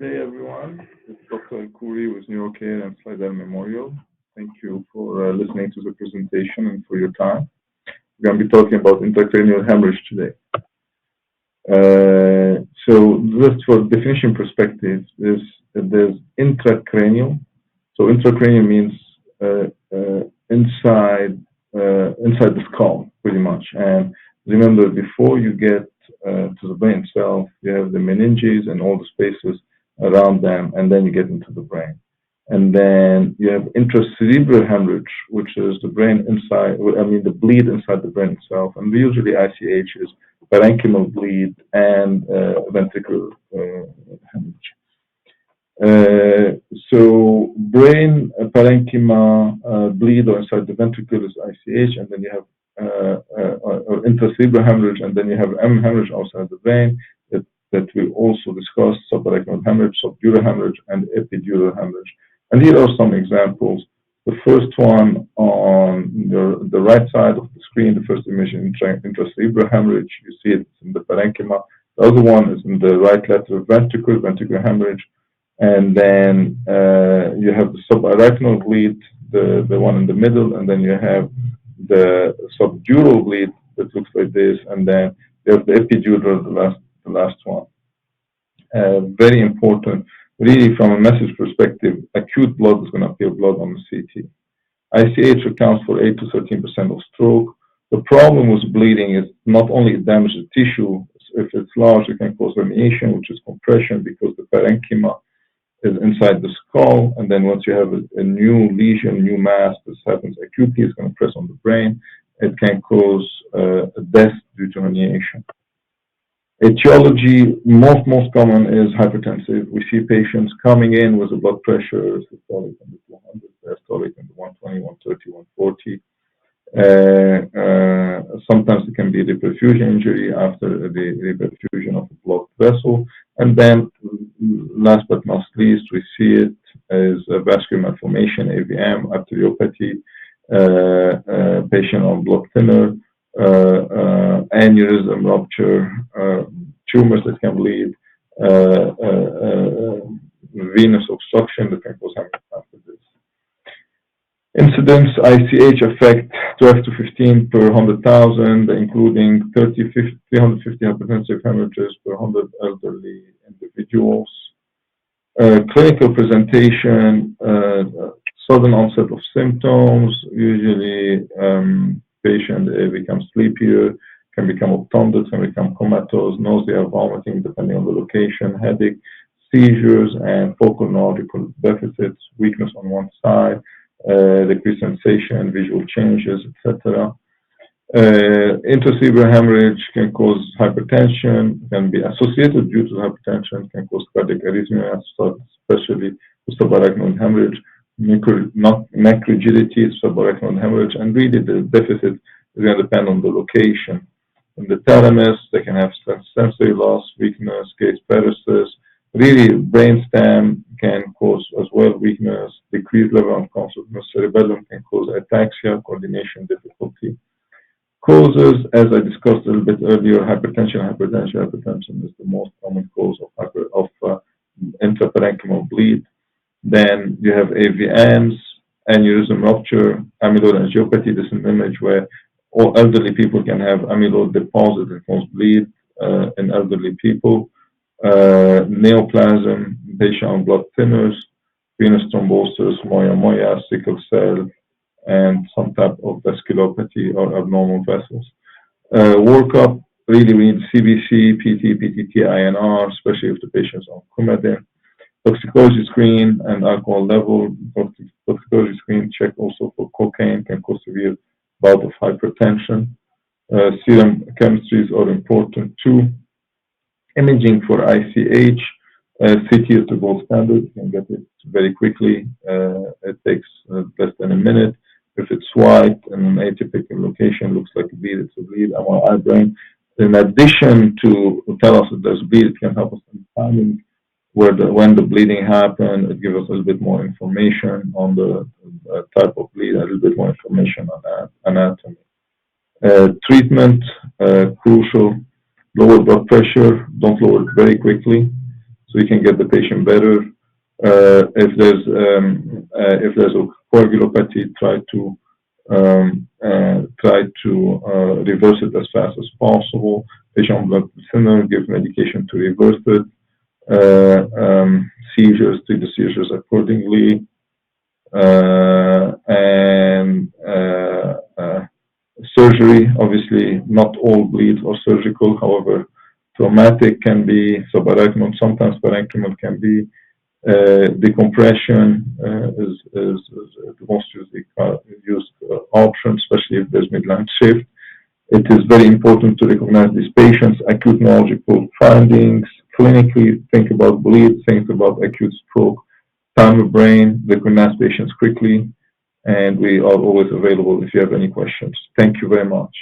day, everyone. It's Dr. ElKhoury with NeuroCare and Slidell Memorial. Thank you for listening to the presentation and for your time. We're going to be talking about intracranial hemorrhage today. So just for definition perspective, there's intracranial. So intracranial means inside the skull, pretty much. And remember, before you get to the brain itself, you have the meninges and all the spaces around them, and then you get into the brain. And then you have intracerebral hemorrhage, which is the brain inside, the bleed inside the brain itself. And usually ICH is parenchymal bleed and ventricular hemorrhage. So brain parenchyma bleed or inside the ventricle is ICH, and then you have or intracerebral hemorrhage, and then you have hemorrhage outside the brain that we also discussed: subarachnoid hemorrhage, subdural hemorrhage, and epidural hemorrhage. And here are some examples. The first one on the right side of the screen, the first image, intracerebral hemorrhage. You see it in the parenchyma. The other one is in the right lateral ventricle, ventricular hemorrhage. And then you have the subarachnoid bleed, the one in the middle, and then you have the subdural bleed that looks like this, and then you have the epidural, the last one. Very important, really, from a message perspective. Acute blood is going to appear blood on the CT. ICH accounts for 8 to 13% of stroke. The problem with bleeding is not only it damages the tissue. If it's large, it can cause herniation, which is compression, because the parenchyma is inside the skull, and then once you have a new lesion, new mass, this happens acutely, it's going to press on the brain. It can cause death due to herniation. Etiology, most common is hypertensive. We see patients coming in with a blood pressure systolic in the 200, diastolic in the 120, 130, 140. Sometimes it can be a reperfusion injury after the reperfusion of a blocked vessel. And then, last but not least, we see it as a vascular malformation, AVM, arteriopathy, patient on blood thinner, aneurysm rupture, tumors that can bleed, venous obstruction that can cause hemorrhage after this. Incidence ICH affect 12 to 15 per 100,000, including 350 hypertensive hemorrhages per 100 elderly individuals. Clinical presentation, sudden onset of symptoms, usually patient becomes sleepier, can become obtunded, can become comatose, nausea, vomiting, depending on the location, headache, seizures, and focal neurological deficits, weakness on one side, decreased sensation, visual changes, etc. Intracerebral hemorrhage can cause hypertension, can be associated due to hypertension, can cause cardiac arrhythmia, especially with subarachnoid hemorrhage, neck rigidity, subarachnoid hemorrhage, and really the deficit is going to depend on the location. In the thalamus, they can have sensory loss, weakness, gaze paresis. Really, brainstem can cause as well weakness, decreased level of consciousness. Cerebellum can cause ataxia, coordination difficulty. Causes, as I discussed a little bit earlier, hypertension. Hypertension is the most common cause of intraparenchymal bleed. Then you have AVMs, aneurysm rupture, amyloid angiopathy. This is an image where all elderly people can have amyloid deposit and cause bleed in elderly people. Neoplasm, patient on blood thinners, venous thrombosis, moya, sickle cell, and some type of vasculopathy or abnormal vessels. Workup, really we need CBC, PT, PTT, INR, especially if the patient's on Coumadin. Toxicology screen and alcohol level. Toxicology screen check also for cocaine, can cause severe bout of hypertension. Serum chemistries are important too. Imaging for ICH, CT is the gold standard. You can get it very quickly. It takes less than a minute. If it's white in an atypical location, looks like a bleed, it's a bleed. MRI brain. In addition to tell us that there's bleed, it can help us in timing when the bleeding happened. It gives us a little bit more information on the type of bleed, a little bit more information on anatomy. Treatment, crucial. Lower blood pressure, don't lower it very quickly. so you can get the patient better. If there's a coagulopathy, try to reverse it as fast as possible. Patient blood thinner, give medication to reverse it. Seizures, treat the seizures accordingly. Surgery, obviously, not all bleeds are surgical. However, traumatic can be subarachnoid. Sometimes parenchymal can be. Decompression is the most used option, especially if there's midline shift. It is very important to recognize these patients' acute neurological findings. Clinically, think about bleed, think about acute stroke, time of brain, recognize patients quickly, and we are always available if you have any questions. Thank you very much.